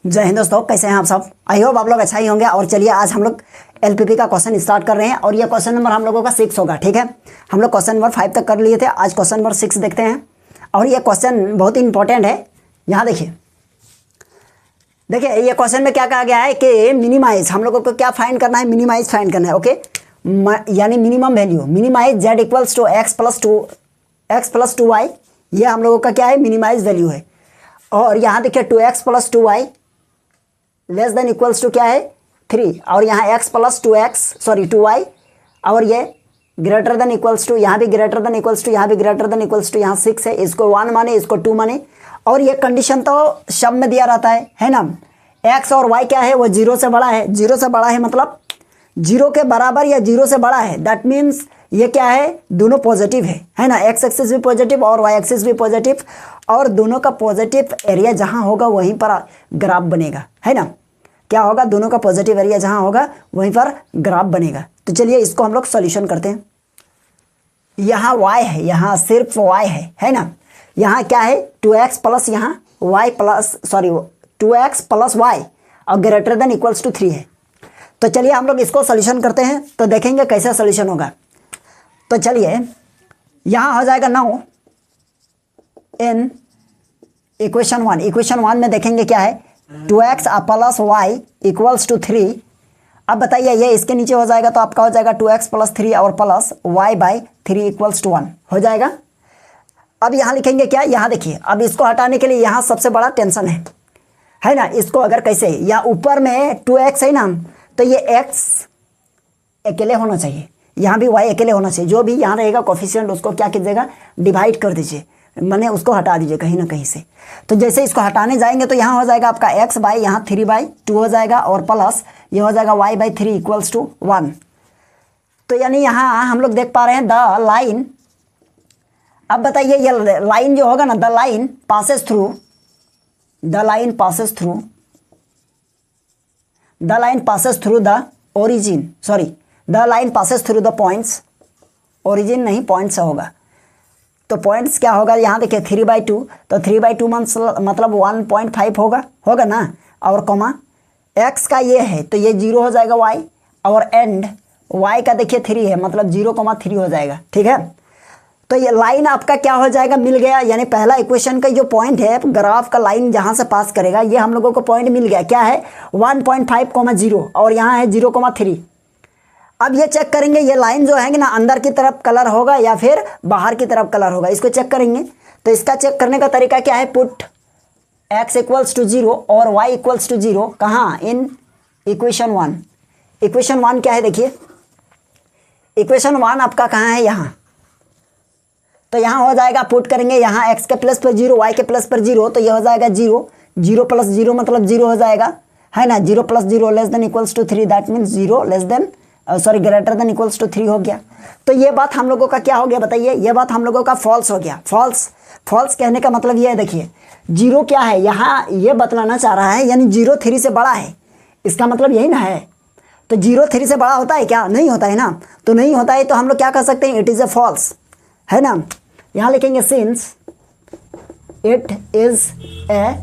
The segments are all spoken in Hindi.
जय हिंद दोस्तों, कैसे हैं आप सब। आई होप आप लोग अच्छा ही होंगे। और चलिए आज हम लोग एलपीपी का क्वेश्चन स्टार्ट कर रहे हैं और ये क्वेश्चन नंबर हम लोगों का 6 होगा। ठीक है, हम लोग क्वेश्चन नंबर 5 तक कर लिए थे, आज क्वेश्चन नंबर 6 देखते हैं। और ये क्वेश्चन बहुत ही इंपॉर्टेंट है। यहाँ देखिए ये क्वेश्चन में क्या कहा गया है कि मिनिमाइज, हम लोगों को क्या फाइंड करना है, मिनिमाइज फाइंड करना है। ओके, यानी minimum value, minimize Z equals to X plus two Y, ये हम लोगों का क्या है, मिनिमाइज वैल्यू है। और यहाँ देखिए 2x plus 2y less than equals to क्या है 3, और यहाँ x प्लस 2y, और ये ग्रेटर देन इक्वल्स टू, यहाँ भी ग्रेटर देन इक्वल्स टू, यहाँ भी ग्रेटर देन इक्वल्स टू, यहाँ 6 है, इसको 1 माने, इसको 2 माने। और ये कंडीशन तो शब्द में दिया रहता है ना। x और y क्या है, वो 0 से बड़ा है। 0 से बड़ा है मतलब 0 के बराबर या 0 से बड़ा है। दैट मीन्स ये क्या है, दोनों पॉजिटिव है ना। x एक्सिस भी पॉजिटिव और y एक्सिस भी पॉजिटिव, और दोनों का पॉजिटिव एरिया जहाँ होगा वहीं पर ग्राफ बनेगा, है ना। क्या होगा, दोनों का पॉजिटिव एरिया जहाँ होगा वहीं पर ग्राफ बनेगा। तो चलिए इसको हम लोग सॉल्यूशन करते हैं। यहाँ y है, यहाँ सिर्फ y है ना। यहाँ क्या है 2x प्लस यहाँ y 2x प्लस y और ग्रेटर देन इक्वल्स टू 3 है। तो चलिए हम लोग इसको सॉल्यूशन करते हैं, तो देखेंगे कैसे सॉल्यूशन होगा। तो चलिए यहाँ हो जाएगा 9 इन इक्वेशन 1 में देखेंगे क्या है 2x plus y equals to 3। अब बताइए ये इसके नीचे हो जाएगा तो आपका हो जाएगा 2x प्लस 3 और plus y by 3 equals to 1 हो जाएगा। अब यहाँ लिखेंगे क्या, यहाँ देखिए, अब इसको हटाने के लिए यहाँ सबसे बड़ा टेंशन है ना। इसको अगर कैसे, यहाँ ऊपर में 2x है ना, तो ये x अकेले होना चाहिए, यहाँ भी y अकेले होना चाहिए। जो भी यहाँ रहेगा कोफिशिएंट उसको क्या कीजिएगा, डिवाइड कर दीजिए, मैंने उसको हटा दीजिए कहीं ना कहीं से। तो जैसे इसको हटाने जाएंगे तो यहाँ हो जाएगा आपका x बाई यहाँ 3/2 हो जाएगा, और प्लस ये हो जाएगा y बाई 3 इक्वल्स टू 1। तो यानी यहाँ हम लोग देख पा रहे हैं द लाइन। अब बताइए ये लाइन जो होगा ना, the line passes through the origin, the line passes through the points, origin नहीं पॉइंट्स होगा। तो पॉइंट्स क्या होगा, यहाँ देखिए 3/2, तो 3/2 मतलब 1.5 होगा ना। और कॉमा x का ये है तो ये 0 हो जाएगा y, और एंड y का देखिए 3 है मतलब 0,3 हो जाएगा। ठीक है, तो ये लाइन आपका क्या हो जाएगा, मिल गया। यानी पहला इक्वेशन का जो पॉइंट है, ग्राफ का लाइन जहाँ से पास करेगा, ये हम लोगों को पॉइंट मिल गया। क्या है 1.5, और यहाँ है 0,3। अब ये चेक करेंगे ये लाइन जो है ना, अंदर की तरफ कलर होगा या फिर बाहर की तरफ कलर होगा, इसको चेक करेंगे। तो इसका चेक करने का तरीका क्या है, पुट x इक्वल्स टू 0 और y इक्वल्स टू 0 कहाँ, इन इक्वेशन 1। इक्वेशन 1 क्या है, देखिए इक्वेशन 1 आपका कहाँ है, यहाँ। तो यहाँ हो जाएगा, पुट करेंगे यहाँ x के प्लस पर 0 y के प्लस पर 0, तो ये हो जाएगा 0 प्लस 0 मतलब 0 हो जाएगा, है ना। 0 plus 0 less than equals to 3, that means 0 less than greater than equals to 3 हो गया। तो ये बात हम लोगों का क्या हो गया, बताइए। ये बात हम लोगों का फॉल्स हो गया। फॉल्स कहने का मतलब ये है, देखिए 0 क्या है, यहाँ ये बतलाना चाह रहा है, यानी 0 3 से बड़ा है, इसका मतलब यही ना है। तो 0 3 से बड़ा होता है क्या, नहीं होता है ना। तो नहीं होता है तो हम लोग क्या कर सकते हैं, इट इज़ ए फॉल्स, है ना। यहाँ लिखेंगे since it is a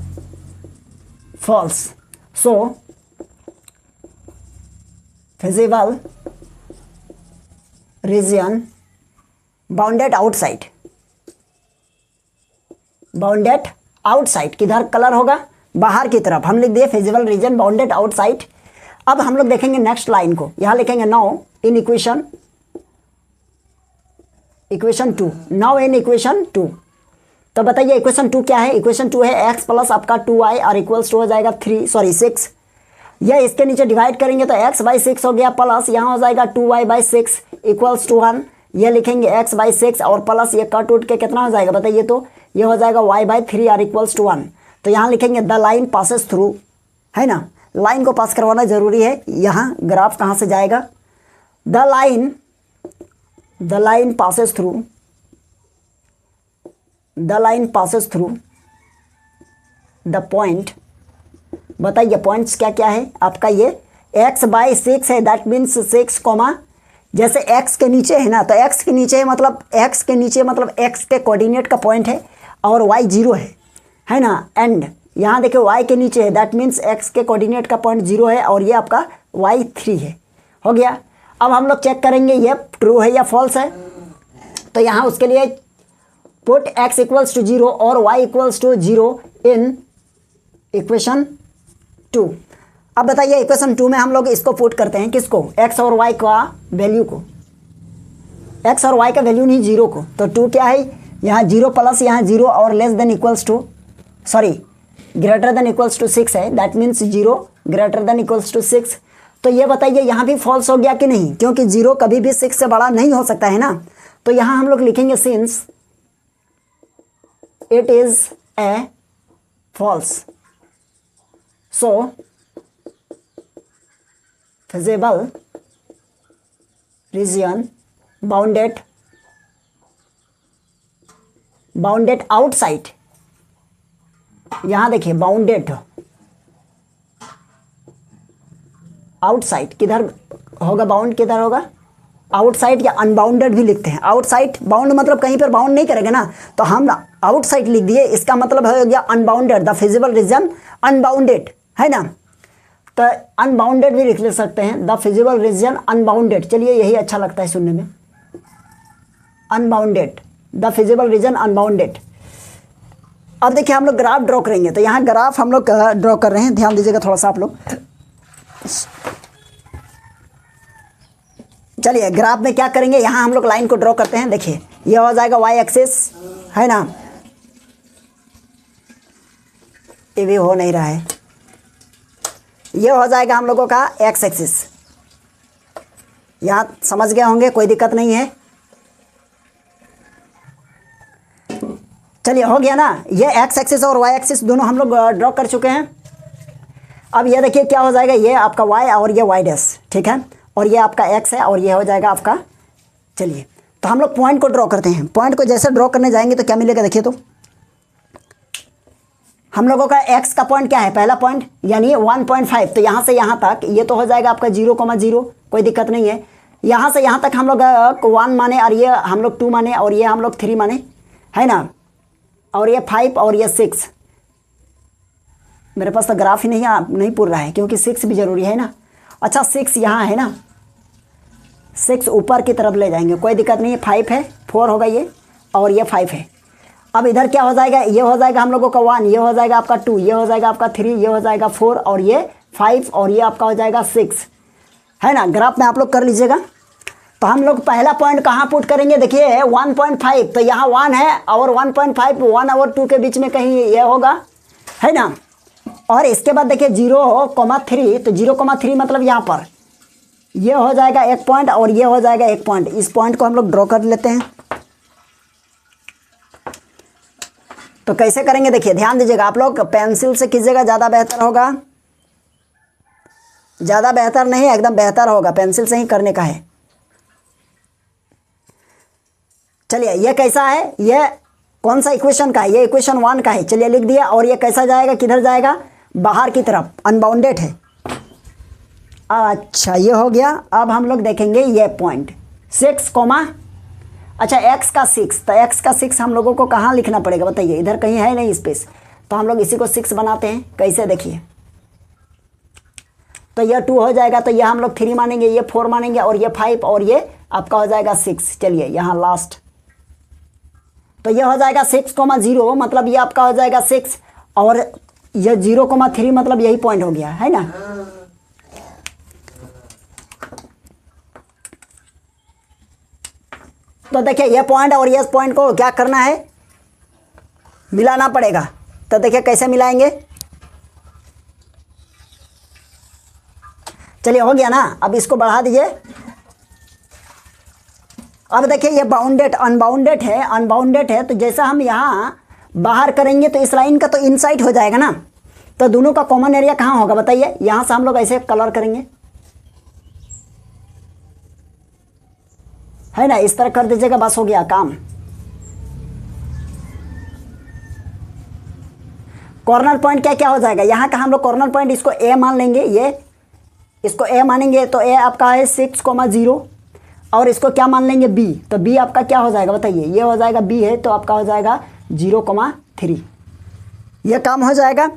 false, so feasible region bounded outside, किधर कलर होगा, बाहर की तरफ। हम लिख दिए फिजिबल रीजन बाउंडेड आउटसाइड। अब हम लोग देखेंगे नेक्स्ट लाइन को, यहाँ लिखेंगे नाउ इन इक्वेशन 2। तो बताइए इक्वेशन 2 क्या है, इक्वेशन 2 है x प्लस आपका 2y और इक्वल्स टू हो जाएगा 6। यह इसके नीचे डिवाइड करेंगे तो x बाई 6 हो गया, प्लस यहाँ हो जाएगा 2y बाई 6 इक्वल्स टू 1। ये लिखेंगे x बाई 6 और प्लस ये कट उठ के कितना हो जाएगा बताइए, तो ये हो जाएगा y बाई 3 और इक्वल्स टू 1। तो यहाँ लिखेंगे द लाइन पासेस थ्रू, है ना। लाइन को पास करवाना जरूरी है। यहाँ ग्राफ कहाँ से जाएगा, the line passes through the point. बताइए पॉइंट्स क्या क्या है आपका, ये x बाई 6 है, दैट मीन्स 6 कॉमा, जैसे x के नीचे है ना, तो x के नीचे मतलब x के कोऑर्डिनेट का पॉइंट है, और y 0 है ना। एंड यहाँ देखिए y के नीचे है, दैट मीन्स x के कोऑर्डिनेट का पॉइंट 0 है और ये आपका y3 है। हो गया। अब हम लोग चेक करेंगे ये ट्रू है या फॉल्स है। तो यहाँ उसके लिए पुट x इक्वल्स टू 0 और y equals to 0 in equation 2। अब बताइए इक्वेशन 2 में हम लोग इसको पुट करते हैं, किसको, x और y का वैल्यू को, x और y का वैल्यू नहीं 0 को। तो 2 क्या है, यहाँ 0 प्लस यहाँ 0 और less than equals to, sorry greater than equals to 6 है, that means 0 greater than equals to 6। तो ये बताइए यहाँ भी फॉल्स हो गया कि नहीं, क्योंकि 0 कभी भी 6 से बड़ा नहीं हो सकता है ना। तो यहाँ हम लोग लिखेंगे since it is a false, so feasible region bounded outside, यहां देखिए बाउंडेड आउटसाइड किधर होगा, बाउंड किधर होगा, आउटसाइड या अनबाउंडेड भी लिखते हैं। आउटसाइड बाउंड मतलब कहीं पर बाउंड नहीं करेंगे ना, तो हम आउटसाइड लिख दिए, इसका मतलब हो गया unbounded, the feasible region unbounded है ना। तो अनबाउंडेड भी लिख सकते हैं, द फिजिबल रीजन अनबाउंडेड। चलिए यही अच्छा लगता है सुनने में, unbounded, the feasible region unbounded. अब देखिए हम लोग ग्राफ ड्रॉ करेंगे, तो यहाँ ग्राफ हम लोग ड्रॉ कर रहे हैं, ध्यान दीजिएगा थोड़ा सा आप लोग। चलिए ग्राफ में क्या करेंगे, यहाँ हम लोग लाइन को ड्रॉ करते हैं। देखिए ये हो जाएगा वाई एक्सिस है ना, ये भी हो नहीं रहा है, ये हो जाएगा हम लोगों का एक्स एक्सिस। यहाँ समझ गए होंगे, कोई दिक्कत नहीं है। चलिए हो गया ना, ये एक्स एक्सिस और वाई एक्सिस दोनों हम लोग ड्रॉ कर चुके हैं। अब ये देखिए क्या हो जाएगा, ये आपका वाई और ये वाई डैश, ठीक है, और ये आपका एक्स है और ये हो जाएगा आपका। चलिए तो हम लोग पॉइंट को ड्रॉ करते हैं। पॉइंट को जैसे ड्रॉ करने जाएंगे तो क्या मिलेगा, देखिए तो हम लोगों का एक्स का पॉइंट क्या है, पहला पॉइंट यानी 1.5, तो यहाँ से यहाँ तक ये तो हो जाएगा आपका 0,0, कोई दिक्कत नहीं है। यहाँ से यहाँ तक हम लोग 1 माने और ये हम लोग 2 माने और ये हम लोग 3 माने, है ना, और ये 5 और ये 6। मेरे पास तो ग्राफ ही नहीं पूर रहा है, क्योंकि 6 भी ज़रूरी है ना। अच्छा 6 यहाँ है ना, 6 ऊपर की तरफ ले जाएंगे, कोई दिक्कत नहीं है। 5 है, 4 होगा ये, और ये 5 है। अब इधर क्या हो जाएगा, ये हो जाएगा हम लोगों का 1, ये हो जाएगा आपका 2, ये हो जाएगा आपका 3, ये हो जाएगा 4 और ये 5 और ये आपका हो जाएगा 6, है ना। ग्राफ में आप लोग कर लीजिएगा। तो हम लोग पहला पॉइंट कहाँ पुट करेंगे, देखिए 1.5, तो यहाँ 1 है और 1.5 1 और 2 के बीच में कहीं ये होगा, है ना। और इसके बाद देखिए 0,3, तो 0,3 मतलब यहाँ पर ये हो जाएगा एक पॉइंट और ये हो जाएगा एक पॉइंट। इस पॉइंट को हम लोग ड्रॉ कर लेते हैं। तो कैसे करेंगे, देखिए ध्यान दीजिएगा आप लोग, पेंसिल से कीजिएगा ज़्यादा बेहतर होगा, ज़्यादा बेहतर नहीं एकदम बेहतर होगा, पेंसिल से ही करने का है। चलिए ये कैसा है, ये कौन सा इक्वेशन का है, ये इक्वेशन 1 का है। चलिए लिख दिया। और ये कैसा जाएगा, किधर जाएगा, बाहर की तरफ, अनबाउंडेड है। अच्छा ये हो गया। अब हम लोग देखेंगे ये पॉइंट 6, अच्छा x का 6, तो x का 6 हम लोगों को कहाँ लिखना पड़ेगा बताइए, इधर कहीं है नहीं स्पेस, तो हम लोग इसी को 6 बनाते हैं। कैसे, देखिए तो ये 2 हो जाएगा, तो ये हम लोग 3 मानेंगे, ये 4 मानेंगे और ये 5 और ये आपका हो जाएगा 6। चलिए यहाँ लास्ट, तो ये हो जाएगा 6,0, मतलब ये आपका हो जाएगा 6 और ये 0,3 मतलब यही पॉइंट हो गया, है ना। तो देखिए ये पॉइंट और ये पॉइंट को क्या करना है, मिलाना पड़ेगा। तो देखिए कैसे मिलाएंगे, चलिए हो गया ना। अब इसको बढ़ा दीजिए। अब देखिए ये बाउंडेड अनबाउंडेड है, अनबाउंडेड है, तो जैसा हम यहाँ बाहर करेंगे तो इस लाइन का तो इनसाइड हो जाएगा ना। तो दोनों का कॉमन एरिया कहाँ होगा बताइए, यहाँ से हम लोग ऐसे कलर करेंगे, है ना, इस तरह कर दीजिएगा, बस हो गया काम। कॉर्नर पॉइंट क्या क्या हो जाएगा, यहाँ का हम लोग कॉर्नर पॉइंट इसको ए मान लेंगे, ये इसको ए मानेंगे, तो ए आपका है 6,0 और इसको क्या मान लेंगे बी, तो बी आपका क्या हो जाएगा बताइए, ये हो जाएगा बी है, तो आपका हो जाएगा 0,3। ये काम हो जाएगा।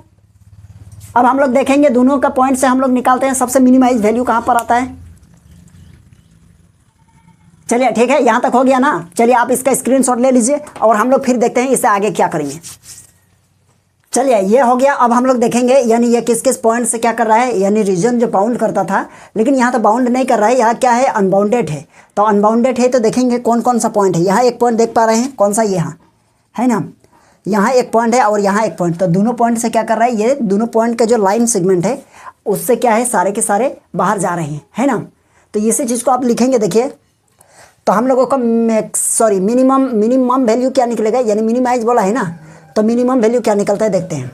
अब हम लोग देखेंगे दोनों का पॉइंट से हम लोग निकालते हैं सबसे मिनिमाइज वैल्यू कहाँ पर आता है। चलिए ठीक है, यहाँ तक हो गया ना। चलिए आप इसका स्क्रीनशॉट ले लीजिए और हम लोग फिर देखते हैं इससे आगे क्या करेंगे। चलिए ये हो गया। अब हम लोग देखेंगे यानी ये किस किस पॉइंट से क्या कर रहा है, यानी रीजन जो बाउंड करता था, लेकिन यहाँ तो बाउंड नहीं कर रहा है, यहाँ क्या है अनबाउंडेड है। तो अनबाउंडेड है तो देखेंगे कौन कौन सा पॉइंट है। यहाँ एक पॉइंट देख पा रहे हैं, कौन सा, यहाँ है ना, यहाँ एक पॉइंट है और यहाँ एक पॉइंट। तो दोनों पॉइंट से क्या कर रहा है, ये दोनों पॉइंट का जो लाइन सेगमेंट है उससे क्या है सारे के सारे बाहर जा रहे हैं, है ना। तो इसी चीज़ को आप लिखेंगे। देखिए तो हम लोगों का मिनिमम वैल्यू क्या निकलेगा, यानी मिनिमाइज बोला है ना, तो मिनिमम वैल्यू क्या निकलता है देखते हैं।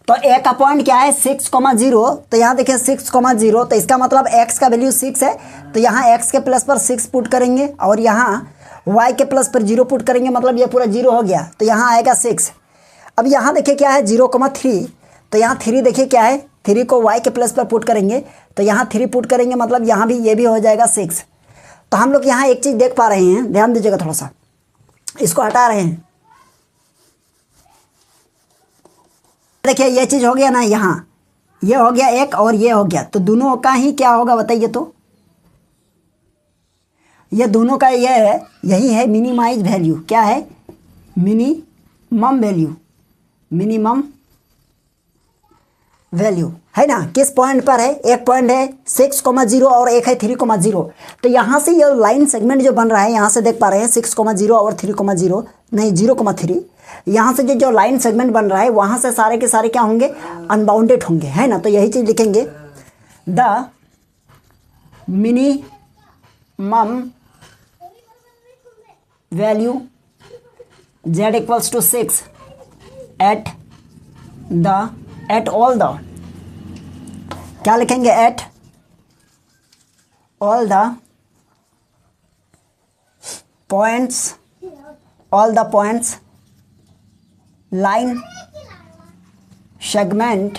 तो ए का पॉइंट क्या है 6,0। तो यहाँ देखिए 6,0, तो इसका मतलब x का वैल्यू 6 है। तो यहाँ x के प्लस पर 6 पुट करेंगे और यहाँ y के प्लस पर 0 पुट करेंगे, मतलब ये पूरा 0 हो गया। तो यहाँ आएगा 6। अब यहाँ देखिए क्या है 0,3। तो यहाँ 3 देखिए क्या है, 3 को y के प्लस पर पुट करेंगे, तो यहाँ 3 पुट करेंगे, मतलब यहाँ भी ये भी हो जाएगा 6। तो हम लोग यहाँ एक चीज़ देख पा रहे हैं, ध्यान दीजिएगा थोड़ा सा, इसको हटा रहे हैं। देखिए ये चीज़ हो गया ना, यहाँ ये हो गया एक और ये हो गया, तो दोनों का ही क्या होगा बताइए। तो ये दोनों का ये है, यही है मिनिमाइज वैल्यू। क्या है, मिनिमम वैल्यू, मिनिमम वैल्यू है ना। किस पॉइंट पर है, एक पॉइंट है 6,0 और एक है 3,0। तो यहाँ से ये लाइन सेगमेंट जो बन रहा है, यहाँ से देख पा रहे हैं 6,0 और 3,0 नहीं 0,3। यहाँ से जो लाइन सेगमेंट बन रहा है वहाँ से सारे के सारे क्या होंगे, अनबाउंडेड होंगे, है ना। तो यही चीज़ लिखेंगे, the minimum value z equals to 6 at all the, क्या लिखेंगे, at all the points, all the points line segment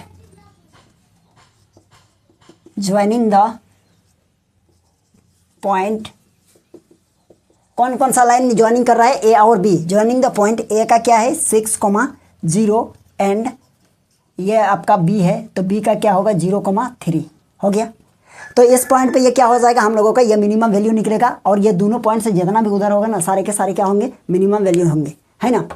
joining the point. कौन कौन सा लाइन ज्वाइनिंग कर रहा है, ए और B. Joining the point A का क्या है 6,0 एंड ये आपका बी है, तो बी का क्या होगा 0,3 हो गया। तो इस पॉइंट पे ये क्या हो जाएगा, हम लोगों का ये मिनिमम वैल्यू निकलेगा। और ये दोनों पॉइंट से जितना भी उधर होगा ना, सारे के सारे क्या होंगे, मिनिमम वैल्यू होंगे, है ना।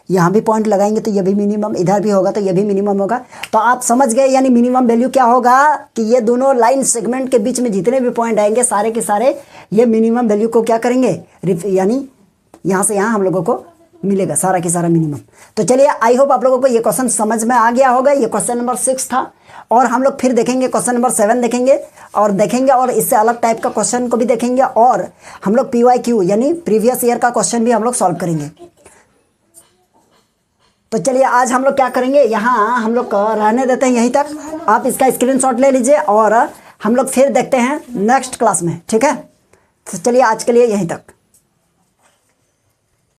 यहाँ भी पॉइंट लगाएंगे तो ये भी मिनिमम, इधर भी होगा तो ये भी मिनिमम होगा। तो आप समझ गए, यानी मिनिमम वैल्यू क्या होगा कि ये दोनों लाइन सेगमेंट के बीच में जितने भी पॉइंट आएंगे सारे के सारे ये मिनिमम वैल्यू को क्या करेंगे, यानी यहाँ से यहाँ हम लोगों को मिलेगा सारा के सारा मिनिमम। तो चलिए आई होप आप लोगों को ये क्वेश्चन समझ में आ गया होगा। ये क्वेश्चन नंबर 6 था और हम लोग फिर देखेंगे क्वेश्चन नंबर 7 देखेंगे और इससे अलग टाइप का क्वेश्चन को भी देखेंगे और हम लोग PYQ यानी प्रीवियस ईयर का क्वेश्चन भी हम लोग सॉल्व करेंगे। तो चलिए आज हम लोग क्या करेंगे, यहाँ हम लोग रहने देते हैं यहीं तक। आप इसका स्क्रीनशॉट ले लीजिए और हम लोग फिर देखते हैं नेक्स्ट क्लास में, ठीक है। तो चलिए आज के लिए यहीं तक।